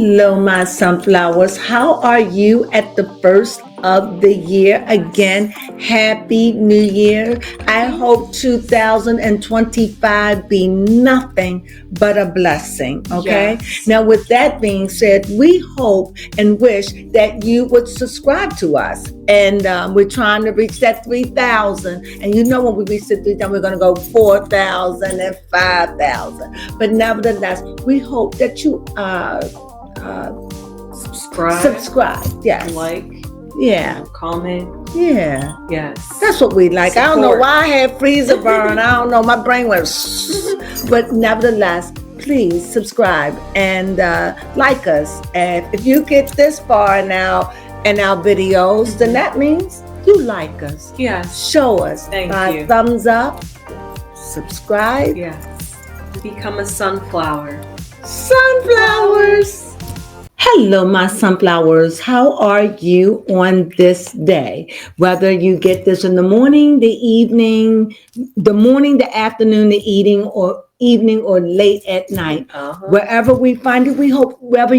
Hello, my sunflowers. How are you at the first of the year? Again, Happy New Year. I hope 2025 be nothing but a blessing. Okay. Yes. Now, with that being said, we hope and wish that you would subscribe to us. And we're trying to reach that 3,000. And you know, when we reach the 3,000, we're going to go 4,000 and 5,000. But nevertheless, we hope that you subscribe. Yes. Like. Yeah. Comment. Yeah. Yes. That's what we like. Support. I don't know why I had freezer burn. I don't know. My brain went. But nevertheless, please subscribe and like us. And if you get this far now in our videos, then that means you like us. Yes. Show us Thank by you. thumbs up, subscribe. Yes. Become a sunflower. Sunflowers. Hello, my sunflowers. How are you on this day? Whether you get this in the morning, the evening, the afternoon, the evening, or late at night. Wherever we find it, we hope wherever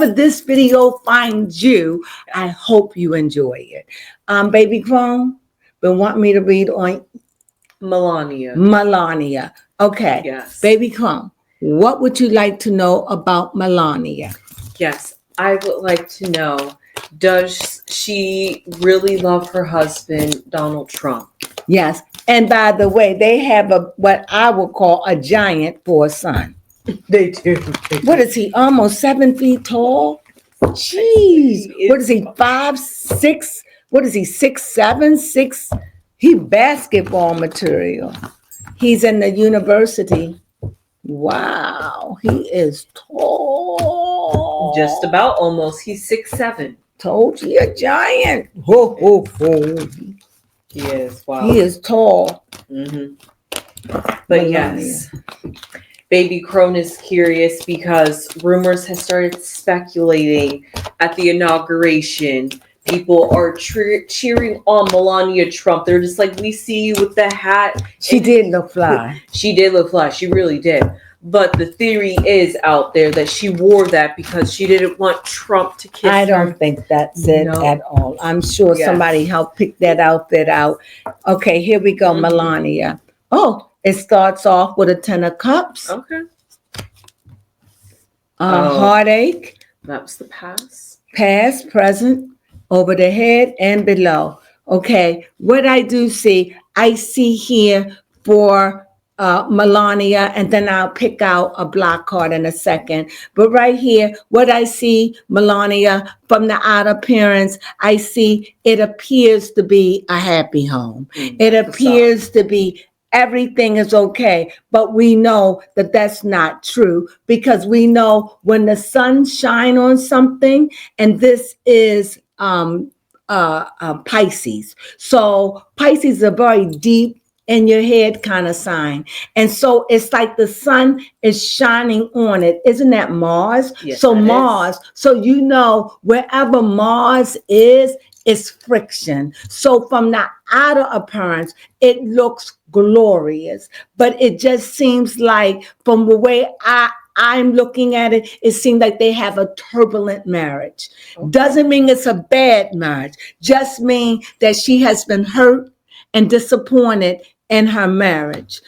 this video finds you, I hope you enjoy it. Baby Crone, been wanting me to read on Melania. Okay. Yes. Baby Crone, what would you like to know about Melania? Yes, I would like to know, does she really love her husband, Donald Trump? Yes. And by the way, they have what I would call a giant for a son. They do. What is he? Almost 7 feet tall? Jeez. What is he? 5'6"? What is he? 6'7"? 6? He basketball material. He's in the university. Wow. He is tall. Just about almost. He's 6'7". Told you, a giant. Ho, ho, ho. He is. Wow. He is tall. Mm-hmm. But yes, Baby Crone is curious because rumors have started speculating at the inauguration. People are cheering on Melania Trump. They're just like, we see you with the hat. She did look fly. She did look fly. She really did. But the theory is out there that she wore that because she didn't want Trump to kiss her. I don't think that's it at all. I'm sure somebody helped pick that outfit out. Okay, here we go, Melania. Oh, it starts off with a 10 of cups. Okay. Heartache. That was the past. Past, present, over the head and below. Okay, what I do see, I see here for Melania, and then I'll pick out a block card in a second. But right here, what I see, Melania, from the outer appearance, I see it appears to be a happy home. It appears to be everything is okay, but we know that that's not true because we know when the sun shines on something, and this is Pisces. So Pisces are very deep in your head kind of sign. And so it's like the sun is shining on it. Isn't that Mars? Yes, so Mars, so you know wherever Mars is, it's friction. So from the outer appearance, it looks glorious, but it just seems like from the way I'm looking at it, it seems like they have a turbulent marriage. Doesn't mean it's a bad marriage, just mean that she has been hurt and disappointed in her marriage.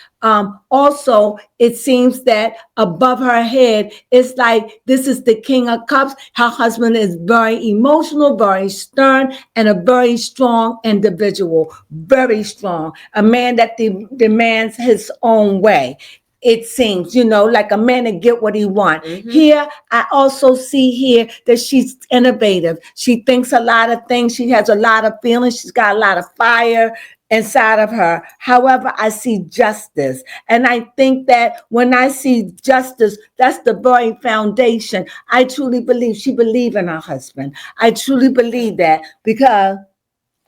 Also, it seems that above her head, it's like this is the King of Cups. Her husband is very emotional, very stern, and a very strong individual, very strong. A man that demands his own way. It seems, like a man to get what he wants. Here, I also see here that she's innovative. She thinks a lot of things. She has a lot of feelings. She's got a lot of fire inside of her. However, I see justice. And I think that when I see justice, that's the very foundation. I truly believe she believes in her husband. I truly believe that because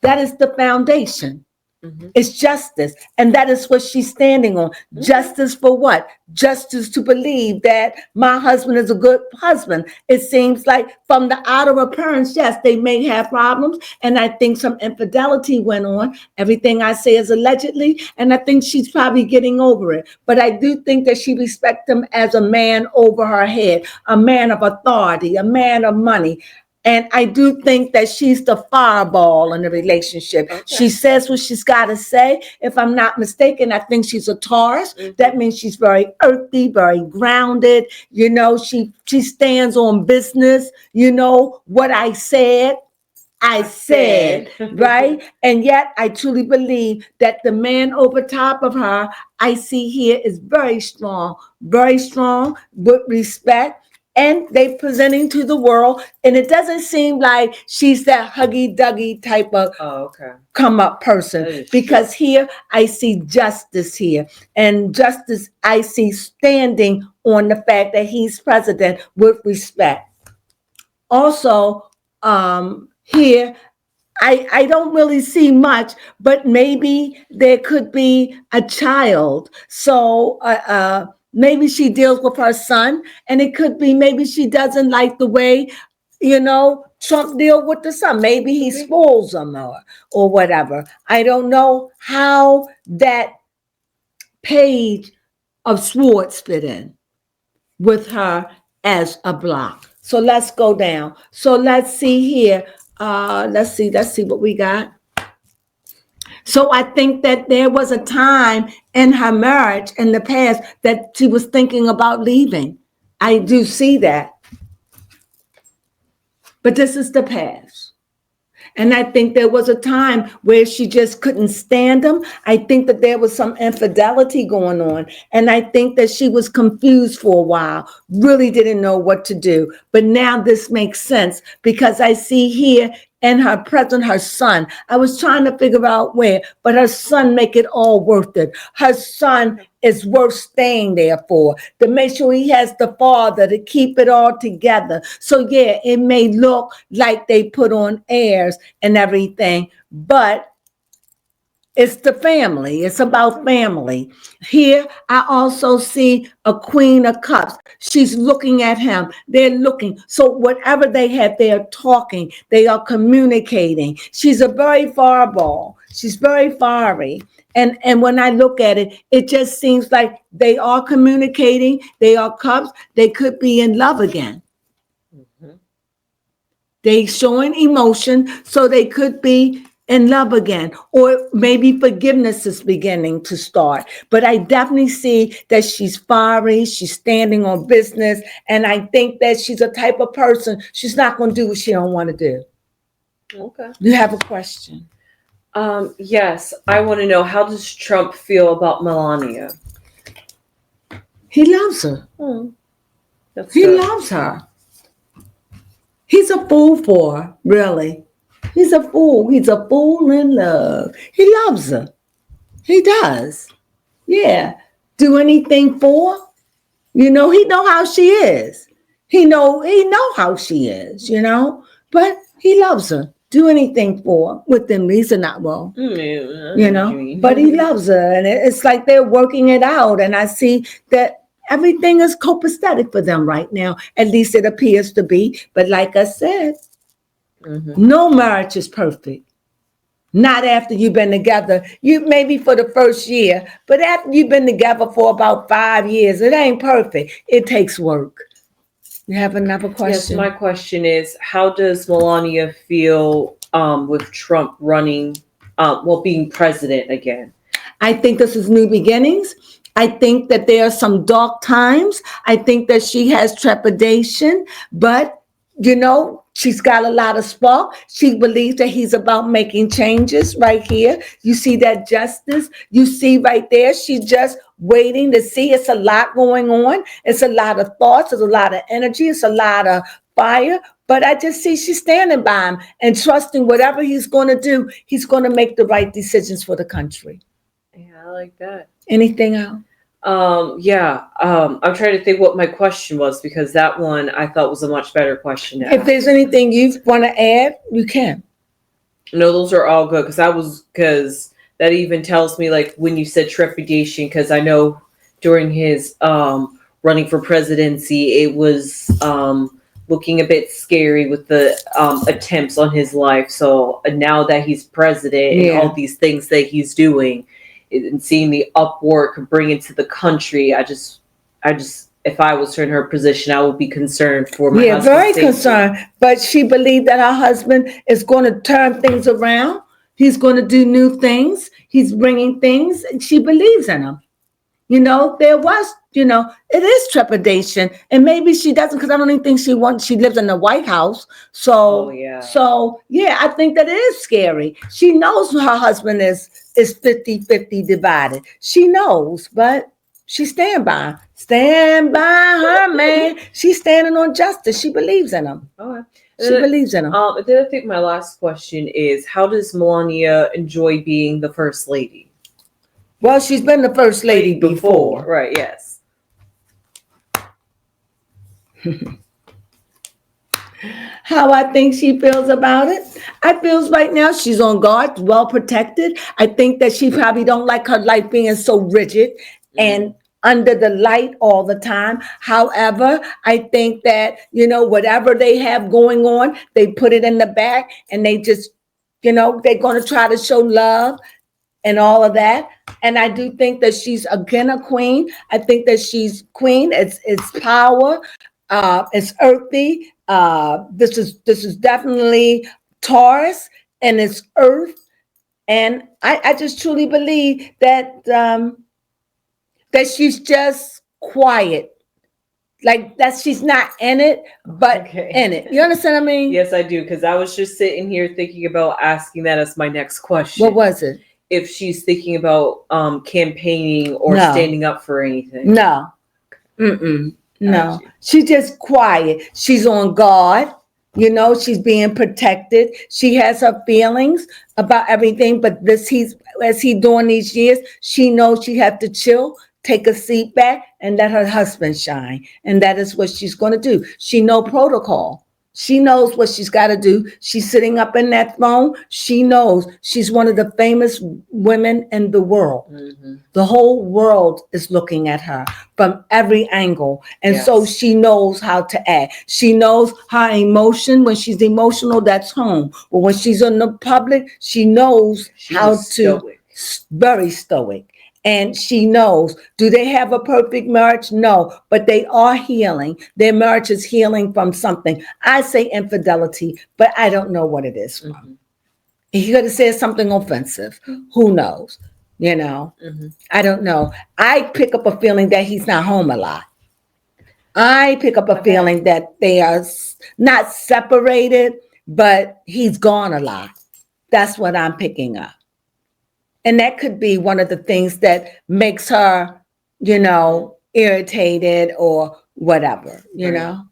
that is the foundation. It's justice. And that is what she's standing on. Justice for what? Justice to believe that my husband is a good husband. It seems like from the outer appearance, yes, they may have problems. And I think some infidelity went on. Everything I say is allegedly. And I think she's probably getting over it. But I do think that she respects him as a man over her head, a man of authority, a man of money. And I do think that she's the fireball in the relationship. Okay. She says what she's got to say. If I'm not mistaken, I think she's a Taurus. That means she's very earthy, very grounded. You know, she stands on business. You know, what I said, right? And yet I truly believe that the man over top of her, I see here, is very strong with respect. And they presenting to the world. And it doesn't seem like she's that huggy-duggy type of come up person. Because here I see justice here. And justice I see standing on the fact that he's president with respect. Also, here, I don't really see much, but maybe there could be a child. So, maybe she deals with her son, and it could be maybe she doesn't like the way, you know, Trump deal with the son. Maybe he spoils them or whatever. I don't know how that page of Swords fit in with her as a block. So let's go down. So let's see here. Let's see what we got. So I think that there was a time in her marriage in the past that she was thinking about leaving. I do see that. But this is the past. And I think there was a time where she just couldn't stand him. I think that there was some infidelity going on. And I think that she was confused for a while, really didn't know what to do. But now this makes sense because I see here in her present, her son. I was trying to figure out where, but her son make it all worth it. Her son is worth staying there for, to make sure he has the father to keep it all together. So yeah, it may look like they put on airs and everything, but it's the family. It's about family. Here, I also see a Queen of Cups. She's looking at him. They're looking. So whatever they have, they are talking. They are communicating. She's a very fireball. She's very fiery. And when I look at it, it just seems like they are communicating. They are cups. They could be in love again. They showing emotion, so they could be in love again, or maybe forgiveness is beginning to start. But I definitely see that she's fiery, she's standing on business, and I think that she's a type of person, she's not going to do what she don't want to do. Okay. You have a question? Yes, I want to know, how does Trump feel about Melania? He loves her. He loves her. He's a fool for her, really. He's a fool. He's a fool in love. He loves her. He does. Yeah. Do anything for her. You know, he know how she is. He know how she is, you know. But he loves her. Do anything for her. Within reason, not well. You know. But he loves her. And it's like they're working it out. And I see that everything is copacetic for them right now. At least it appears to be. But like I said, no marriage is perfect. Not after you've been together. You maybe for the first year, but after you've been together for about 5 years, it ain't perfect. It takes work. You have another question? Yes, my question is, how does Melania feel with Trump running, being president again? I think this is new beginnings. I think that there are some dark times. I think that she has trepidation, but you know, she's got a lot of spark. She believes that he's about making changes right here. You see that justice. You see right there, she's just waiting to see. It's a lot going on. It's a lot of thoughts. It's a lot of energy. It's a lot of fire. But I just see she's standing by him and trusting whatever he's going to do, he's going to make the right decisions for the country. Yeah, I like that. Anything else? I'm trying to think what my question was, because that one I thought was a much better question to If ask. there's anything you want to add, you can. No, those are all good, because that even tells me, like, when you said trepidation, because I know during his running for presidency, it was looking a bit scary with the attempts on his life. So now that he's president and all these things that he's doing, and seeing the Upwork bring to the country, I just, if I was in her position, I would be concerned for my husband's very safety. concerned. But she believed that her husband is going to turn things around. He's going to do new things. He's bringing things. And she believes in him. You know, there was, you know, it is trepidation. And maybe she doesn't, because I don't even think she lives in the White House. So, I think that it is scary. She knows her husband is 50-50 divided. She knows, but she stand by her man. She's standing on justice. She believes in him. Okay. She believes in him. Then I think my last question is, how does Melania enjoy being the first lady? Well, she's been the first lady before. Right, yes. How I think she feels about it? I feels right now she's on guard, well protected. I think that she probably don't like her life being so rigid and under the light all the time. However, I think that, you know, whatever they have going on, they put it in the back and they just, you know, they're going to try to show love and all of that. And I do think that she's again a queen. I think that she's queen. It's power. It's earthy. This is definitely Taurus, and it's earth. And I just truly believe that that she's just quiet. Like that she's not in it, but in it. You understand what I mean? Yes, I do. Because I was just sitting here thinking about asking that as my next question. What was it? If she's thinking about campaigning or standing up for anything. No. No. She's just quiet. She's on guard. You know, she's being protected. She has her feelings about everything, but as he's doing these years, she knows she has to chill, take a seat back, and let her husband shine. And that is what she's going to do. She knows protocol. She knows what she's got to do. She's sitting up in that throne. She knows she's one of the famous women in the world. Mm-hmm. The whole world is looking at her from every angle. And so she knows how to act. She knows her emotion. When she's emotional, that's home. But when she's in the public, she knows how to, very stoic. And she knows, do they have a perfect marriage? No, but they are healing. Their marriage is healing from something. I say infidelity, but I don't know what it is from. Mm-hmm. He could have said something offensive. Who knows? You know, I don't know. I pick up a feeling that he's not home a lot. I pick up a feeling that they are not separated, but he's gone a lot. That's what I'm picking up. And that could be one of the things that makes her, you know, irritated or whatever, you know,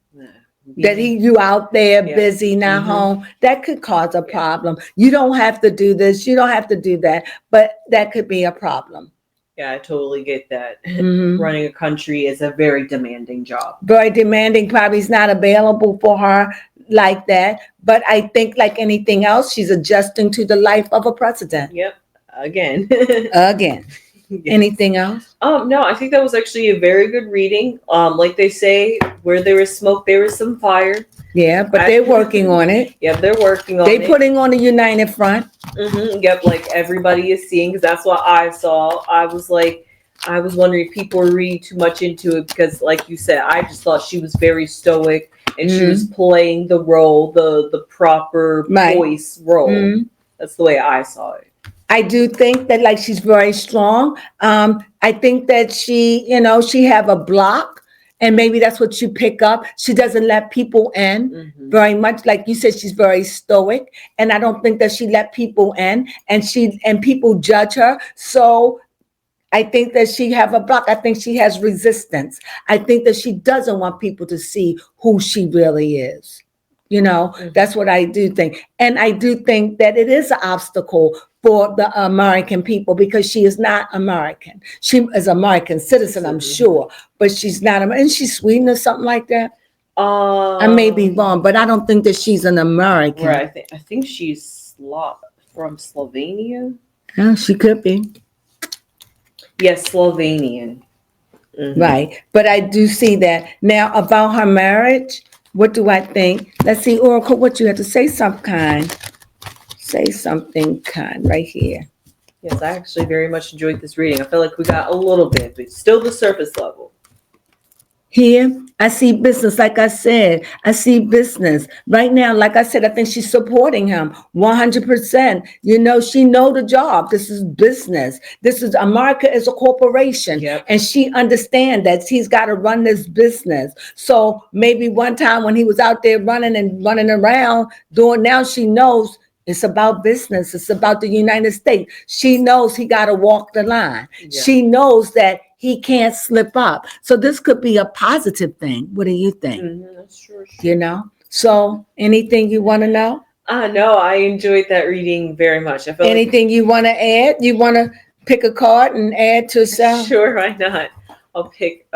that you out there busy, not home. That could cause a problem. You don't have to do this. You don't have to do that. But that could be a problem. Yeah, I totally get that. Running a country is a very demanding job. Very demanding. Probably is not available for her like that. But I think like anything else, she's adjusting to the life of a president. Yep. Again. Anything else? No, I think that was actually a very good reading. Like they say, where there is smoke, there is some fire. Yeah, but they're working on it. Yeah, they're working on it. They're putting on a united front. Yep, like everybody is seeing, because that's what I saw. I was wondering if people were reading too much into it, because like you said, I just thought she was very stoic and she was playing the role, the proper voice role. That's the way I saw it. I do think that like she's very strong. I think that she, you know, she have a block, and maybe that's what you pick up. She doesn't let people in very much. Like you said, she's very stoic, and I don't think that she let people in, and people judge her. So I think that she have a block. I think she has resistance. I think that she doesn't want people to see who she really is. You know, that's what I do think. And I do think that it is an obstacle for the American people, because she is not American. She is American citizen, I'm sure, but she's not. And she's Sweden or something like that. I may be wrong, but I don't think that she's an American. Right. I think she's from Slovenia. Oh, she could be. Yes, Slovenian. Mhm. Right. But I do see that. Now, about her marriage, what do I think? Let's see, Oracle, what you have to say some kind. Say something kind right here. Yes, I actually very much enjoyed this reading. I feel like we got a little bit, but still the surface level. Here, I see business. Like I said, I see business right now. Like I said, I think she's supporting him 100%. You know, she know the job. This is business. This is America is a corporation, Yep. and she understand that he's got to run this business. So maybe one time when he was out there running around doing, now she knows. It's about business. It's about the United States. She knows he got to walk the line. Yeah. She knows that he can't slip up. So this could be a positive thing. What do you think? Mm-hmm, that's true. You know? So anything you want to know? No, I enjoyed that reading very much. I felt Anything you want to add? You want to pick a card and add to some? Sure, why not? I'll pick.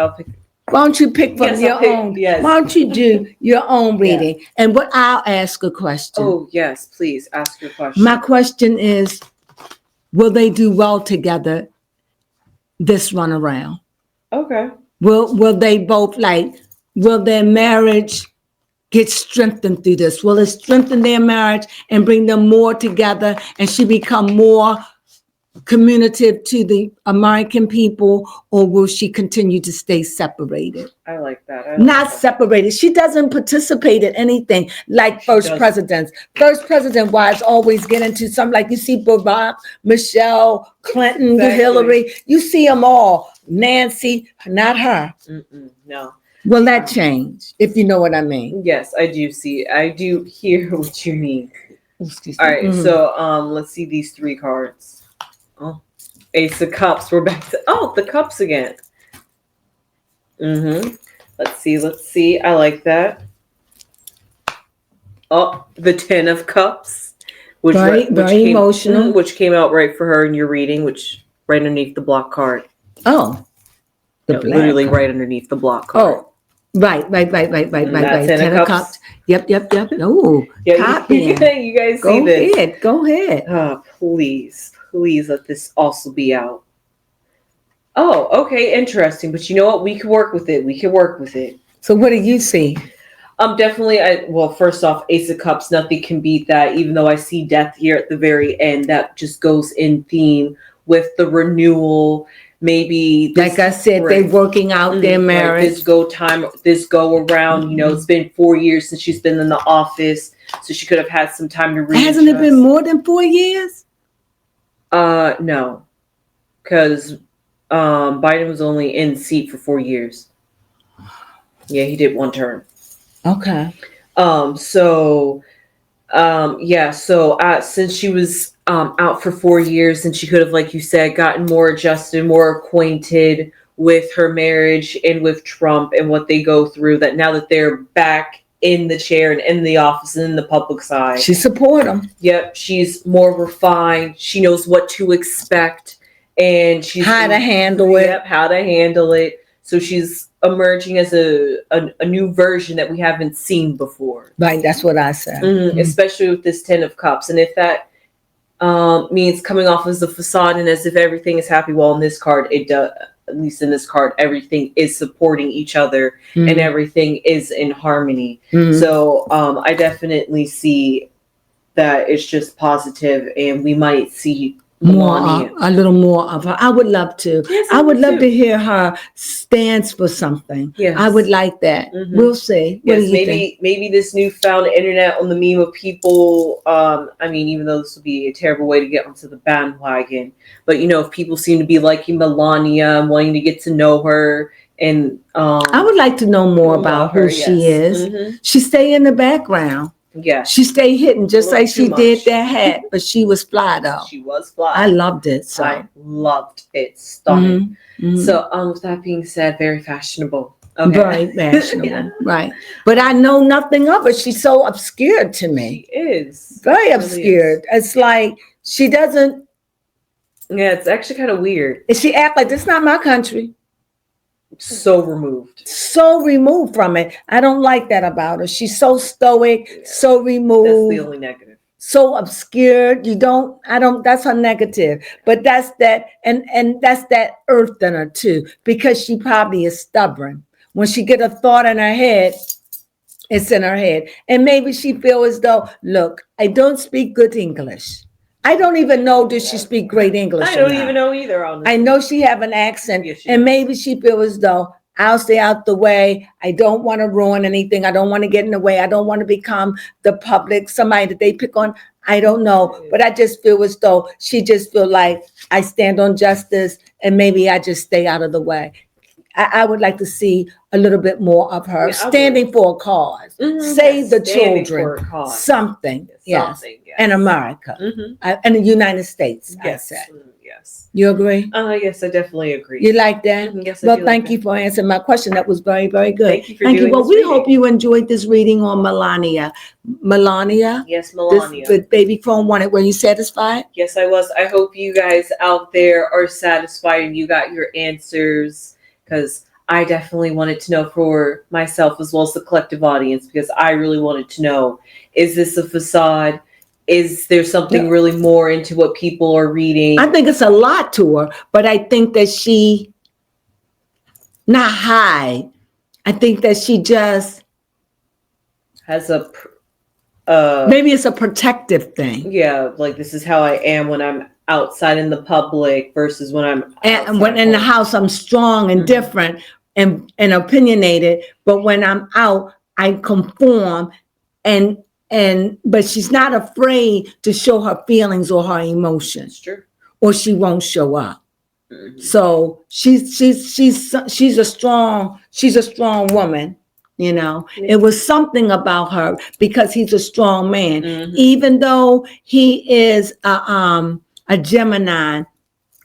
Why don't you pick from your own? Yes. Why don't you do your own reading? And what I'll ask a question. Oh, yes, please ask your question. My question is, will they do well together this run around? Okay. Will they both will their marriage get strengthened through this? Will it strengthen their marriage and bring them more together, and she become more communicative to the American people, or will she continue to stay separated? I like that. Not separated. She doesn't participate in anything like first presidents. First president wives always get into some, like you see Barack, Michelle, Clinton, Exactly. Hillary. You see them all. Nancy, not her. No. Will that change, if you know what I mean? Yes, I do see. I do hear what you mean. Excuse All me. right, so let's see these 3 cards. Oh, Ace of Cups. We're back to the cups again. Let's see. I like that. Oh, the 10 of Cups, which very came, emotional. Which came out right for her in your reading, which right underneath the block card. Oh, literally card. Right underneath the block card. Oh, right. 10 of Cups. Yep. Oh, copying. You guys see this? Go ahead. Oh, please let this also be out. Oh, okay, interesting. But you know what? We can work with it. So what do you see? Definitely. First off, Ace of Cups. Nothing can beat that. Even though I see death here at the very end, that just goes in theme with the renewal. Maybe like I said, they're working out their marriage. This go around. You know, it's been 4 years since she's been in the office, so she could have had some time to read. Hasn't it been more than 4 years? No, because Biden was only in seat for 4 years. Yeah, he did 1 term. Okay. So since she was out for 4 years, and she could have, like you said, gotten more adjusted, more acquainted with her marriage and with Trump and what they go through, that now that they're back in the chair and in the office and in the public side, she support him. Yep, she's more refined. She knows what to expect, and she's how to handle it. So she's emerging as a new version that we haven't seen before. Right, that's what I said. Especially with this 10 of Cups. And if that means coming off as a facade and as if everything is happy, well, in this card, it does. At least in this card, everything is supporting each other and everything is in harmony. So I definitely see that it's just positive, and we might see Melania. A little more of her. I would love to. Yes, I would love to hear her stands for something. Yes. I would like that. We'll see. What do you think? Maybe this newfound internet on the meme of people, even though this would be a terrible way to get onto the bandwagon, but if people seem to be liking Melania and wanting to get to know her, and I would like to know more about who she is. She stay in the background. Yeah, she stayed hidden, just like she did that hat, but she was fly though. She was fly. I loved it. So I loved it. Stunning. So, with that being said, very fashionable. Okay. Very fashionable, right? But I know nothing of her. She's so obscured to me. She is very obscured. It's like she doesn't. Yeah, it's actually kind of weird. And she act like this is not my country. So removed from it. I don't like that about her. She's so stoic, so removed. That's the only negative. so obscured. That's her negative. But that's that, and that's that earth in her too, because she probably is stubborn. When she get a thought in her head, it's in her head. And maybe she feel as though, look, I don't speak good English. I don't even know, does she speak great English? I don't even know either, honestly. I know she have an accent, Yes, she and does. maybe she feel as though, I'll stay out the way. I don't want to ruin anything. I don't want to get in the way. I don't want to become the public, somebody that they pick on. I don't know. But I just feel as though she just feel like I stand on justice, and maybe I just stay out of the way. I would like to see a little bit more of her standing for a cause, save the children, something, yes, in America, in the United States. Yes, yes. You agree? Yes, I definitely agree. You like that? Yes, well, thank you for answering my question. That was very, very good. Thank you for doing Well, this we reading. hope you enjoyed this reading on Melania. Melania? Yes, Melania. This baby Crone wanted. Were you satisfied? Yes, I was. I hope you guys out there are satisfied and you got your answers, because I definitely wanted to know for myself as well as the collective audience, because I really wanted to know, is this a facade? Is there something really more into what people are reading? I think it's a lot to her, but I think that she not hide. I think that she just has a maybe it's a protective thing. Yeah, like this is how I am when I'm outside in the public versus when I'm and when in the house I'm strong and different and opinionated, but when I'm out I conform but she's not afraid to show her feelings or her emotions. True. Or she won't show up. So she's a strong woman. You know, it was something about her because he's a strong man, even though he is a Gemini,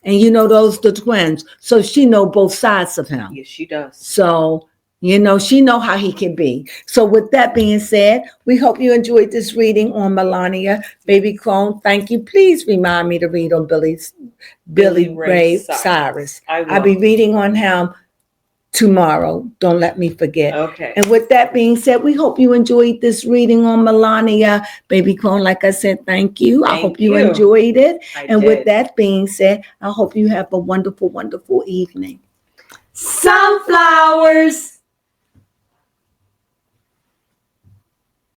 and you know those the twins. So she know both sides of him. Yes, she does. So you know she know how he can be. So with that being said, we hope you enjoyed this reading on Melania, baby Crone. Thank you. Please remind me to read on Billy Ray Cyrus. I'll be reading on him tomorrow. Don't let me forget. Okay. And with that being said, we hope you enjoyed this reading on Melania, baby Crone. Like I said, thank you. I hope you enjoyed it. And with that being said, I hope you have a wonderful, wonderful evening. Sunflowers.